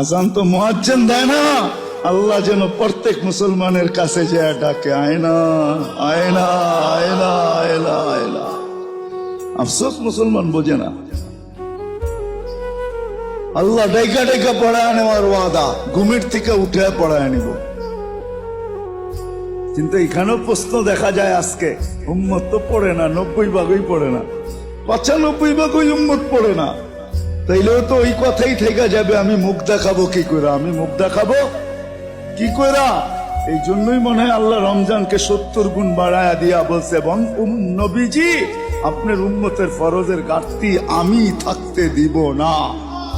আজান তো মুয়াজ্জিন দেয় না। আল্লাহ যেন প্রত্যেক মুসলমানের কাছে যে ডাকে, আয়না আয়না আয়না আয়না আয়না। আফসোস মুসলমান বোঝে না। আল্লাহ ডাইকা ডাইকা পড়ায় নেওয়ার ওয়াদা, ঘুমের থেকে উঠে পড়ায় নিব। কিন্তু এখানেও প্রশ্ন দেখা যায় আজকে, উম্মত তো পড়ে না, 90 ভাগই পড়ে না, 95 ভাগই উম্মত পড়ে না। তাইলেও তো ওই কথাই থেকে যাবে, আমি মুখ দেখাবো কি করে, আমি মুখ দেখাবো কি করে। এই জন্যই মনে হয় আল্লাহ রমজানকে 70 গুণ বাড়ায়া দিয়া বলছে, এবং নবীজি আপনার উম্মতের ফরজের ঘাটতি আমি থাকতে দিব না,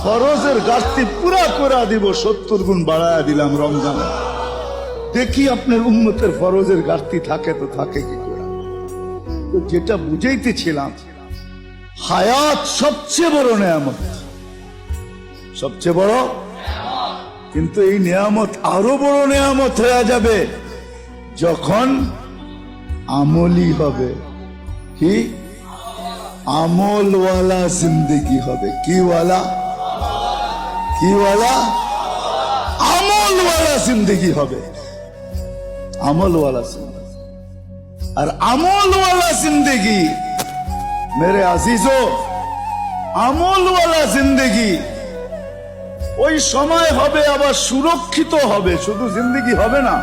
ফরজের ঘাটতি পুরা করে দিব, 70 গুণ বাড়ায়া দিলাম রমজান। দেখি আপনার উম্মতের ফরজের ঘাটতি থাকে তো থাকে কি করে। তো যেটা বুঝাইতেছিলাম, হায়াত সবচেয়ে বড় নেয়ামত, সবচেয়ে বড়। কিন্তু এই নিয়ামত আরো বড় নিয়ামত হয়ে যাবে যখন আমলি হবে। কি আমলওয়ালা জিন্দেগি হবে। কি ওয়ালা? কি ওয়ালা? আমলওয়ালা জিন্দেগি হবে। আমলওয়ালা জিন্দেগি। আর আমলওয়ালা জিন্দেগি মেরে আজিজো, আমলওয়ালা জিন্দেগি ওই সময় হবে, আবার সুরক্ষিত হবে, শুধু জিন্দেগি হবে না।